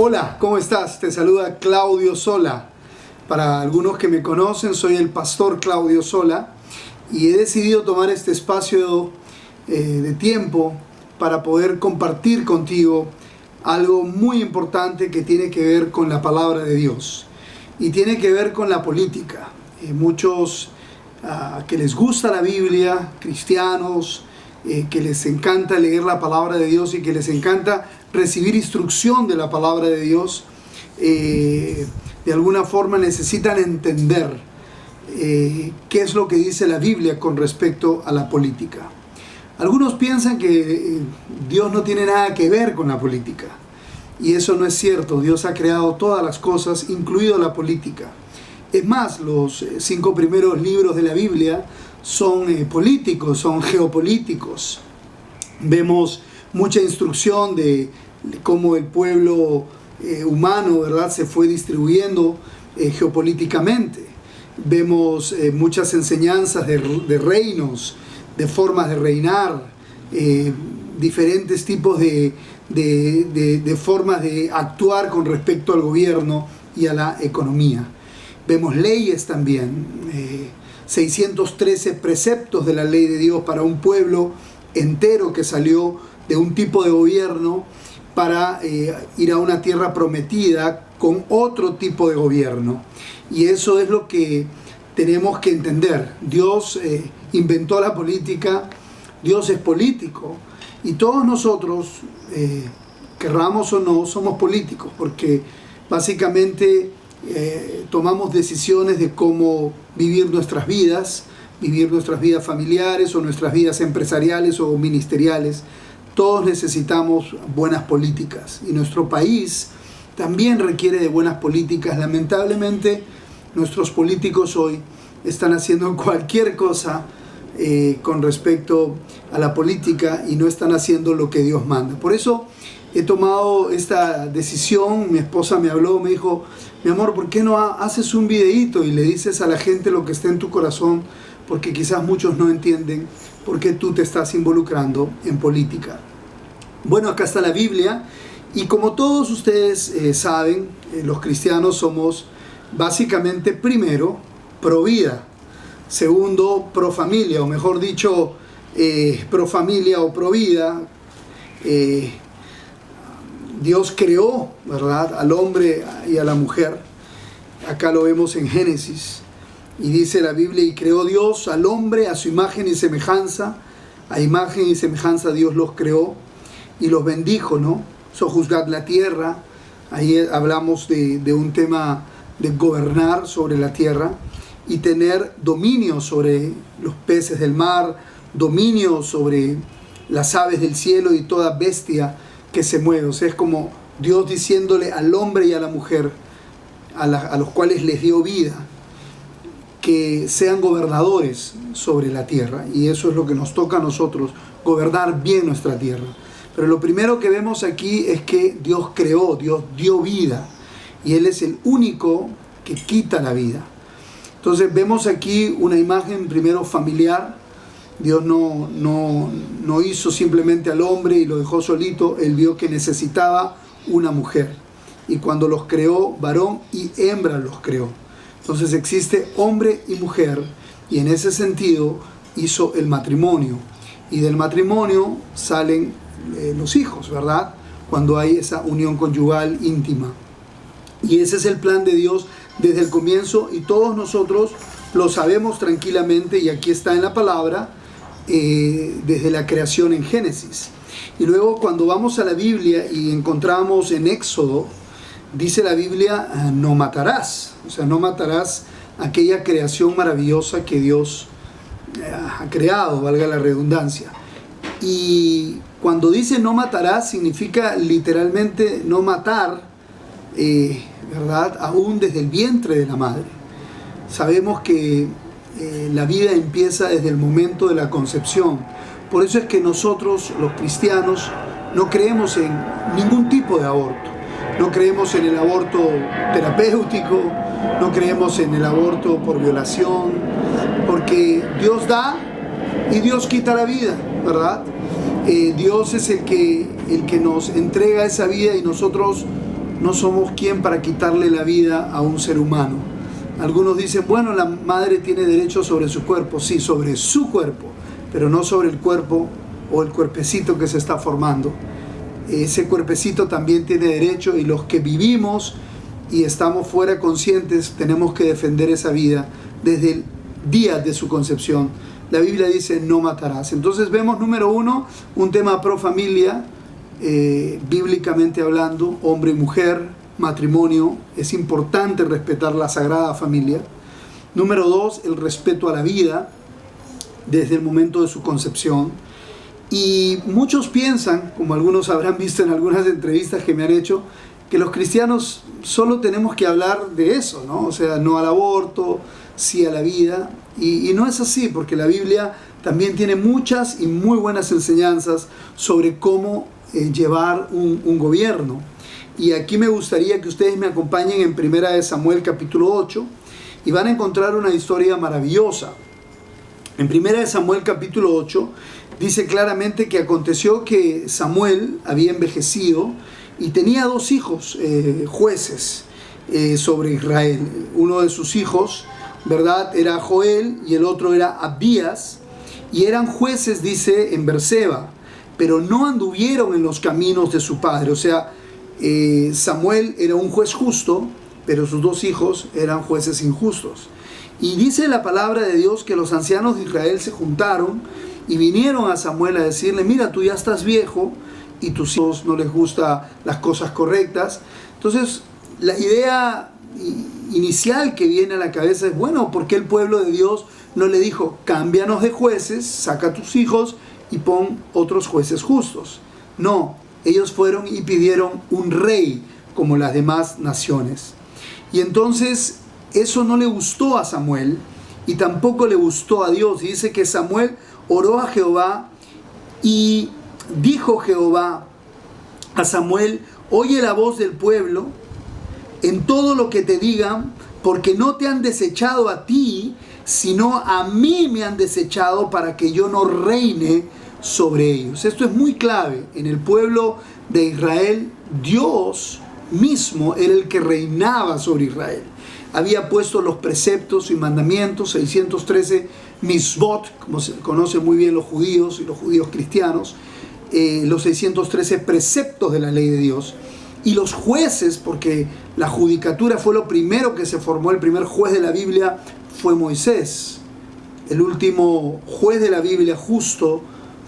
Hola, ¿cómo estás? Te saluda Claudio Sola. Para algunos que me conocen, soy el pastor Claudio Sola y he decidido tomar este espacio de tiempo para poder compartir contigo algo muy importante que tiene que ver con la palabra de Dios y tiene que ver con la política. Muchos que les gusta la Biblia, cristianos, que les encanta leer la palabra de Dios y que les encanta recibir instrucción de la palabra de Dios, de alguna forma necesitan entender qué es lo que dice la Biblia con respecto a la política. Algunos piensan que Dios no tiene nada que ver con la política, y eso no es cierto. Dios ha creado todas las cosas, incluido la política. Es más, los 5 primeros libros de la Biblia son políticos, son geopolíticos. Vemos mucha instrucción de cómo el pueblo humano, ¿verdad?, se fue distribuyendo geopolíticamente. Vemos muchas enseñanzas de reinos, de formas de reinar, diferentes tipos de formas de actuar con respecto al gobierno y a la economía. Vemos leyes también, 613 preceptos de la ley de Dios para un pueblo entero que salió de un tipo de gobierno para ir a una tierra prometida con otro tipo de gobierno. Y eso es lo que tenemos que entender. Dios inventó la política, Dios es político, y todos nosotros, querramos o no, somos políticos, porque básicamente tomamos decisiones de cómo vivir nuestras vidas familiares o nuestras vidas empresariales o ministeriales. Todos necesitamos buenas políticas y nuestro país también requiere de buenas políticas. Lamentablemente, nuestros políticos hoy están haciendo cualquier cosa con respecto a la política y no están haciendo lo que Dios manda. Por eso he tomado esta decisión. Mi esposa me habló, me dijo: mi amor, ¿por qué no haces un videíto y le dices a la gente lo que está en tu corazón? Porque quizás muchos no entienden por qué tú te estás involucrando en política. Bueno, acá está la Biblia, y como todos ustedes saben, los cristianos somos básicamente, primero, pro vida, segundo, pro familia, o mejor dicho, pro familia o pro vida. Dios creó, ¿verdad?, al hombre y a la mujer. Acá lo vemos en Génesis. Y dice la Biblia: y creó Dios al hombre a su imagen y semejanza. A imagen y semejanza Dios los creó y los bendijo, ¿no? Sojuzgad la tierra. Ahí hablamos de un tema de gobernar sobre la tierra y tener dominio sobre los peces del mar, dominio sobre las aves del cielo y toda bestia que se mueve. O sea, es como Dios diciéndole al hombre y a la mujer, a los cuales les dio vida, que sean gobernadores sobre la tierra. Y eso es lo que nos toca a nosotros, gobernar bien nuestra tierra. Pero lo primero que vemos aquí es que Dios creó, Dios dio vida, y Él es el único que quita la vida. Entonces vemos aquí una imagen primero familiar. Dios no hizo simplemente al hombre y lo dejó solito. Él vio que necesitaba una mujer, y cuando los creó, varón y hembra los creó. Entonces existe hombre y mujer, y en ese sentido hizo el matrimonio, y del matrimonio salen los hijos, ¿verdad?, cuando hay esa unión conyugal íntima. Y ese es el plan de Dios desde el comienzo, y todos nosotros lo sabemos tranquilamente, y aquí está en la palabra, desde la creación en Génesis. Y luego, cuando vamos a la Biblia y encontramos en Éxodo, dice la Biblia: no matarás. O sea, no matarás aquella creación maravillosa que Dios ha creado, valga la redundancia. Y cuando dice no matarás, significa literalmente no matar, ¿verdad?, aún desde el vientre de la madre. Sabemos que la vida empieza desde el momento de la concepción. Por eso es que nosotros, los cristianos, no creemos en ningún tipo de aborto. No creemos en el aborto terapéutico, no creemos en el aborto por violación, porque Dios da y Dios quita la vida, ¿verdad? Dios es el que nos entrega esa vida, y nosotros no somos quien para quitarle la vida a un ser humano. Algunos dicen, bueno, la madre tiene derecho sobre su cuerpo. Sí, sobre su cuerpo, pero no sobre el cuerpo o el cuerpecito que se está formando. Ese cuerpecito también tiene derecho, y los que vivimos y estamos fuera conscientes tenemos que defender esa vida desde el día de su concepción. La Biblia dice, no matarás. Entonces vemos, número uno, un tema pro familia, bíblicamente hablando, hombre y mujer, matrimonio. Es importante respetar la sagrada familia. Número dos, el respeto a la vida desde el momento de su concepción. Y muchos piensan, como algunos habrán visto en algunas entrevistas que me han hecho, que los cristianos solo tenemos que hablar de eso, ¿no? O sea, no al aborto, sí a la vida. Y no es así, porque la Biblia también tiene muchas y muy buenas enseñanzas sobre cómo llevar un gobierno. Y aquí me gustaría que ustedes me acompañen en 1 Samuel capítulo 8, y van a encontrar una historia maravillosa. En 1 Samuel capítulo 8 dice claramente que aconteció que Samuel había envejecido y tenía dos hijos jueces sobre Israel. Uno de sus hijos, ¿verdad?, era Joel, y el otro era Abías, y eran jueces, dice, en Berseba, pero no anduvieron en los caminos de su padre. O sea, Samuel era un juez justo, pero sus dos hijos eran jueces injustos. Y dice la palabra de Dios que los ancianos de Israel se juntaron y vinieron a Samuel a decirle, mira, tú ya estás viejo y tus hijos no les gustan las cosas correctas. Entonces, la idea inicial que viene a la cabeza es, bueno, ¿por qué el pueblo de Dios no le dijo, cámbianos de jueces, saca a tus hijos y pon otros jueces justos? No, ellos fueron y pidieron un rey como las demás naciones. Y entonces eso no le gustó a Samuel y tampoco le gustó a Dios. Y dice que Samuel oró a Jehová y dijo Jehová a Samuel, oye la voz del pueblo en todo lo que te digan, porque no te han desechado a ti, sino a mí me han desechado para que yo no reine sobre ellos. Esto es muy clave. En el pueblo de Israel, Dios mismo era el que reinaba sobre Israel. Había puesto los preceptos y mandamientos, 613 misbot, como se conocen muy bien los judíos y los judíos cristianos, los 613 preceptos de la ley de Dios. Y los jueces, porque la judicatura fue lo primero que se formó, el primer juez de la Biblia fue Moisés. El último juez de la Biblia justo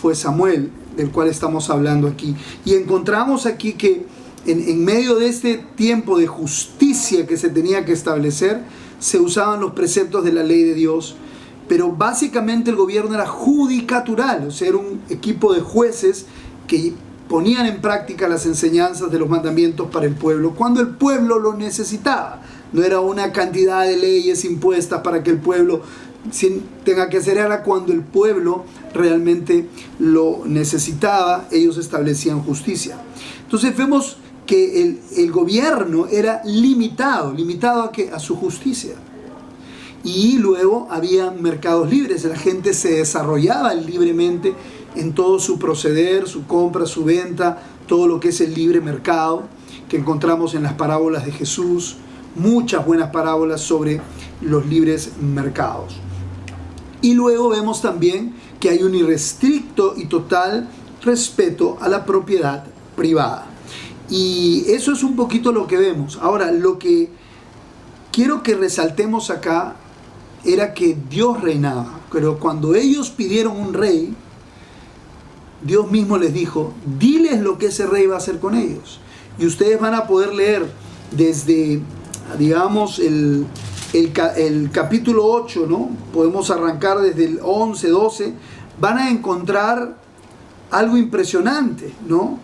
fue Samuel, del cual estamos hablando aquí. Y encontramos aquí que en medio de este tiempo de justicia que se tenía que establecer, se usaban los preceptos de la ley de Dios, pero básicamente el gobierno era judicatural, o sea, era un equipo de jueces que ponían en práctica las enseñanzas de los mandamientos para el pueblo, cuando el pueblo lo necesitaba. No era una cantidad de leyes impuestas para que el pueblo tenga que hacer, era cuando el pueblo realmente lo necesitaba, ellos establecían justicia. Entonces vemos que el gobierno era limitado ¿a qué? A su justicia. Y luego había mercados libres, la gente se desarrollaba libremente en todo su proceder, su compra, su venta, todo lo que es el libre mercado que encontramos en las parábolas de Jesús, muchas buenas parábolas sobre los libres mercados. Y luego vemos también que hay un irrestricto y total respeto a la propiedad privada. Y eso es un poquito lo que vemos. Ahora, lo que quiero que resaltemos acá era que Dios reinaba, pero cuando ellos pidieron un rey, Dios mismo les dijo, diles lo que ese rey va a hacer con ellos. Y ustedes van a poder leer desde, digamos, el capítulo 8, ¿no? Podemos arrancar desde el 11, 12, van a encontrar algo impresionante, ¿no?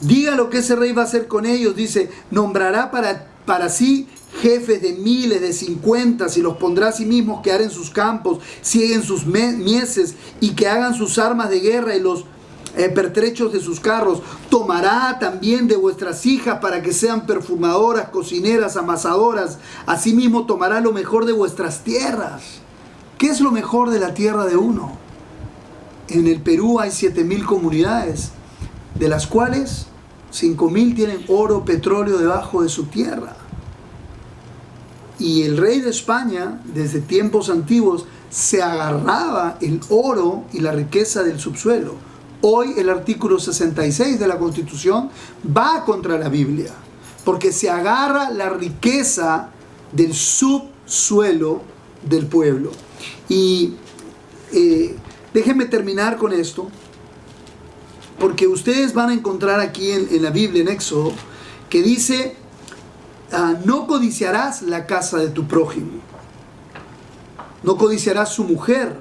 Diga lo que ese rey va a hacer con ellos, dice, nombrará para sí jefes de miles, de 50, y los pondrá a sí mismos que en sus campos, sieguen sus mieses y que hagan sus armas de guerra y los pertrechos de sus carros. Tomará también de vuestras hijas para que sean perfumadoras, cocineras, amasadoras. Asimismo tomará lo mejor de vuestras tierras. ¿Qué es lo mejor de la tierra de uno? En el Perú hay 7,000 comunidades, de las cuales 5.000 tienen oro, petróleo debajo de su tierra. Y el rey de España, desde tiempos antiguos, se agarraba el oro y la riqueza del subsuelo. Hoy el artículo 66 de la Constitución va contra la Biblia, porque se agarra la riqueza del subsuelo del pueblo. Y déjenme terminar con esto, porque ustedes van a encontrar aquí en la Biblia, en Éxodo, que dice: no codiciarás la casa de tu prójimo. No codiciarás su mujer,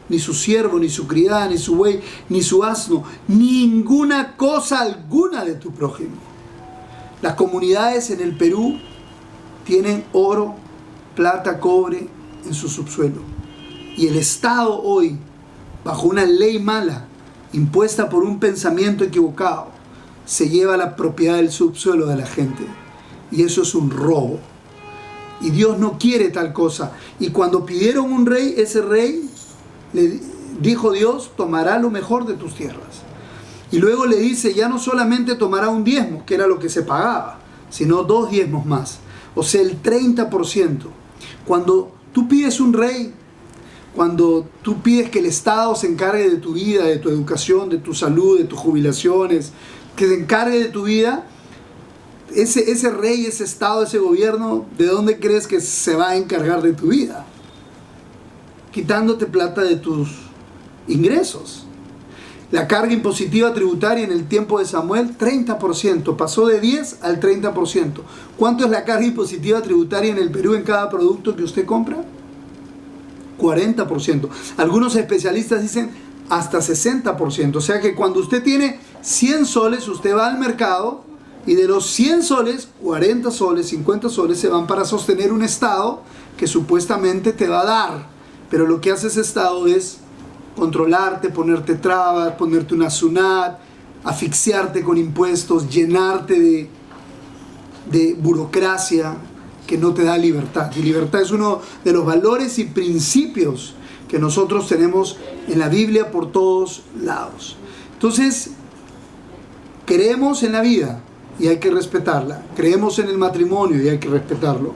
ni su siervo, ni su criada, ni su buey, ni su asno, ninguna cosa alguna de tu prójimo. Las comunidades en el Perú tienen oro, plata, cobre en su subsuelo. Y el Estado hoy, bajo una ley mala, impuesta por un pensamiento equivocado, se lleva la propiedad del subsuelo de la gente. Y eso es un robo. Y Dios no quiere tal cosa. Y cuando pidieron un rey, ese rey, le dijo Dios, tomará lo mejor de tus tierras. Y luego le dice, ya no solamente tomará un diezmo, que era lo que se pagaba, sino 2 diezmos más. O sea, el 30%. Cuando tú pides un rey, cuando tú pides que el Estado se encargue de tu vida, de tu educación, de tu salud, de tus jubilaciones, que se encargue de tu vida, ese rey, ese Estado, ese gobierno, ¿de dónde crees que se va a encargar de tu vida? Quitándote plata de tus ingresos. La carga impositiva tributaria en el tiempo de Samuel, 30%, pasó de 10 al 30%. ¿Cuánto es la carga impositiva tributaria en el Perú en cada producto que usted compra? 40%. Algunos especialistas dicen hasta 60%. O sea que cuando usted tiene 100 soles, usted va al mercado y de los 100 soles, 40 soles, 50 soles se van para sostener un Estado que supuestamente te va a dar. Pero lo que hace ese Estado es controlarte, ponerte trabas, ponerte una SUNAT, asfixiarte con impuestos, llenarte de burocracia que no te da libertad. Y libertad es uno de los valores y principios que nosotros tenemos en la Biblia por todos lados. Entonces, creemos en la vida y hay que respetarla. Creemos en el matrimonio y hay que respetarlo.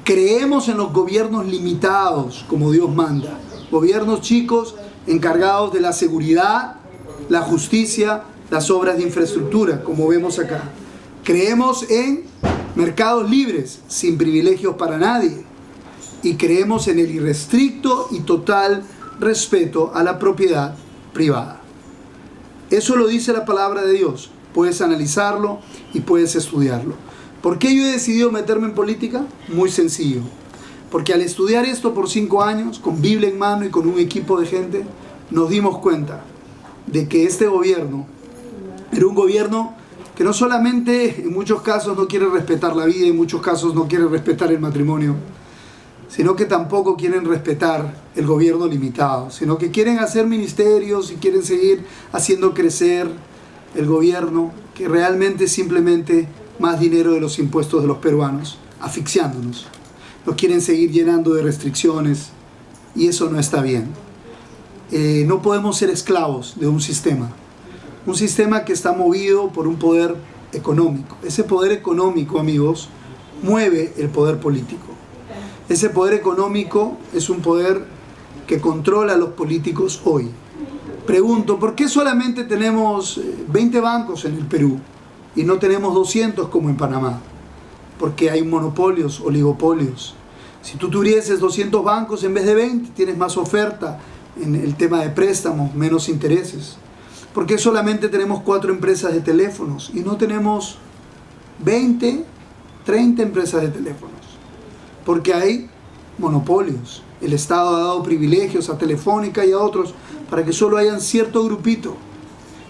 Creemos en los gobiernos limitados, como Dios manda. Gobiernos chicos encargados de la seguridad, la justicia, las obras de infraestructura, como vemos acá. Creemos en mercados libres, sin privilegios para nadie. Y creemos en el irrestricto y total respeto a la propiedad privada. Eso lo dice la palabra de Dios. Puedes analizarlo y puedes estudiarlo. ¿Por qué yo he decidido meterme en política? Muy sencillo. Porque al estudiar esto por 5 años, con Biblia en mano y con un equipo de gente, nos dimos cuenta de que este gobierno era un gobierno que no solamente en muchos casos no quiere respetar la vida, en muchos casos no quiere respetar el matrimonio, sino que tampoco quieren respetar el gobierno limitado, sino que quieren hacer ministerios y quieren seguir haciendo crecer el gobierno, que realmente es simplemente más dinero de los impuestos de los peruanos, asfixiándonos. Nos quieren seguir llenando de restricciones y eso no está bien. No podemos ser esclavos de un sistema que está movido por un poder económico. Ese poder económico, amigos, mueve el poder político. Ese poder económico es un poder que controla a los políticos hoy. Pregunto, ¿por qué solamente tenemos 20 bancos en el Perú y no tenemos 200 como en Panamá? Porque hay monopolios, oligopolios. Si tú tuvieses 200 bancos en vez de 20, tienes más oferta en el tema de préstamos, menos intereses. ¿Por qué solamente tenemos 4 empresas de teléfonos y no tenemos 20, 30 empresas de teléfonos? Porque hay monopolios. El Estado ha dado privilegios a Telefónica y a otros para que solo hayan cierto grupito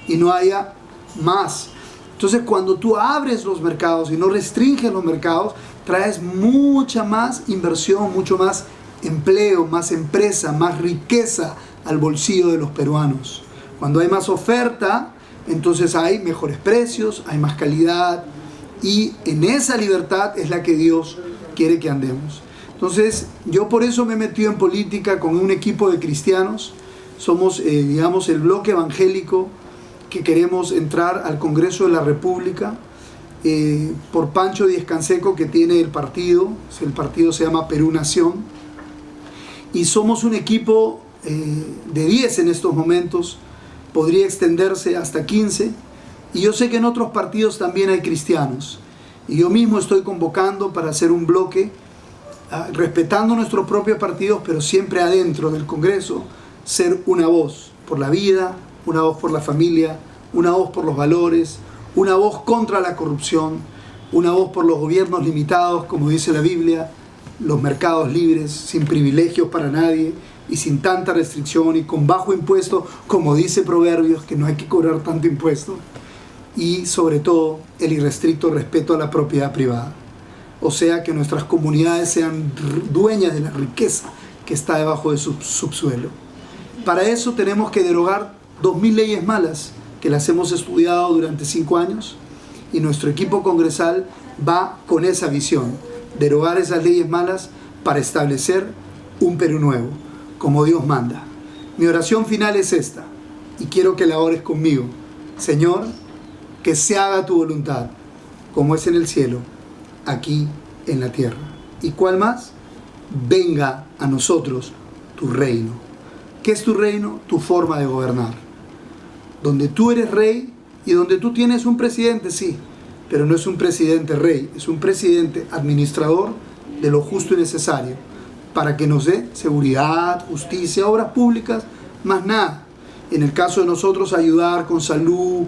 y no haya más. Entonces, cuando tú abres los mercados y no restringes los mercados, traes mucha más inversión, mucho más empleo, más empresa, más riqueza al bolsillo de los peruanos. Cuando hay más oferta, entonces hay mejores precios, hay más calidad y en esa libertad es la que Dios quiere que andemos. Entonces, yo por eso me he metido en política con un equipo de cristianos. Somos, digamos, el bloque evangélico que queremos entrar al Congreso de la República por Pancho Díez Canseco, que tiene el partido se llama Perú Nación, y somos un equipo de 10 en estos momentos, podría extenderse hasta 15, y yo sé que en otros partidos también hay cristianos, y yo mismo estoy convocando para hacer un bloque, respetando nuestros propios partidos, pero siempre adentro del Congreso, ser una voz por la vida, una voz por la familia, una voz por los valores, una voz contra la corrupción, una voz por los gobiernos limitados, como dice la Biblia, los mercados libres, sin privilegios para nadie y sin tanta restricción y con bajo impuesto, como dice Proverbios, que no hay que cobrar tanto impuesto, y sobre todo el irrestricto respeto a la propiedad privada. O sea, que nuestras comunidades sean dueñas de la riqueza que está debajo de su subsuelo. Para eso tenemos que derogar 2000 leyes malas que las hemos estudiado durante 5 años, y nuestro equipo congresal va con esa visión, derogar esas leyes malas para establecer un Perú nuevo, como Dios manda. Mi oración final es esta, y quiero que la ores conmigo. Señor, que se haga tu voluntad, como es en el cielo, aquí en la tierra. ¿Y cuál más? Venga a nosotros tu reino. ¿Qué es tu reino? Tu forma de gobernar. Donde tú eres rey y donde tú tienes un presidente, sí, pero no es un presidente rey, es un presidente administrador de lo justo y necesario para que nos dé seguridad, justicia, obras públicas, más nada. En el caso de nosotros, ayudar con salud,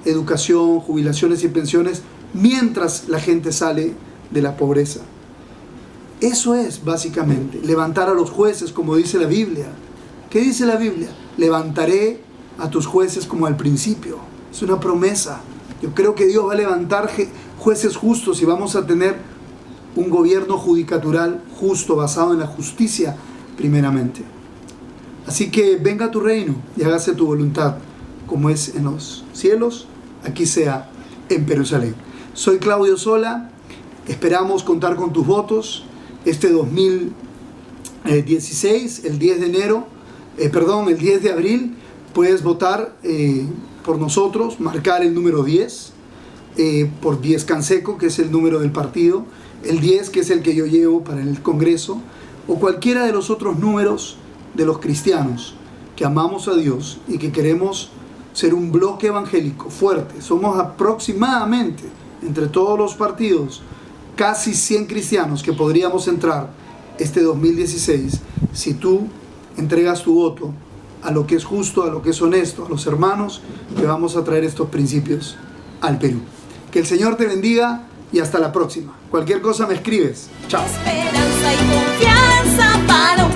educación, jubilaciones y pensiones, mientras la gente sale de la pobreza. Eso es básicamente levantar a los jueces, como dice la Biblia. ¿Qué dice la Biblia? Levantaré a tus jueces como al principio. Es una promesa. Yo creo que Dios va a levantar jueces justos y vamos a tener un gobierno judicatural justo, basado en la justicia primeramente. Así que venga a tu reino y hágase tu voluntad, como es en los cielos, aquí sea en Jerusalén. Soy Claudio Sola, esperamos contar con tus votos este 2016, el 10 de enero, el 10 de abril, puedes votar por nosotros, marcar el número 10, por Díez Canseco, que es el número del partido, el 10, que es el que yo llevo para el Congreso, o cualquiera de los otros números de los cristianos que amamos a Dios y que queremos ser un bloque evangélico fuerte. Somos aproximadamente, entre todos los partidos, casi 100 cristianos que podríamos entrar este 2016 si tú entregas tu voto a lo que es justo, a lo que es honesto, a los hermanos que vamos a traer estos principios al Perú. Que el Señor te bendiga y hasta la próxima. Cualquier cosa me escribes. Chao. Esperanza y confianza para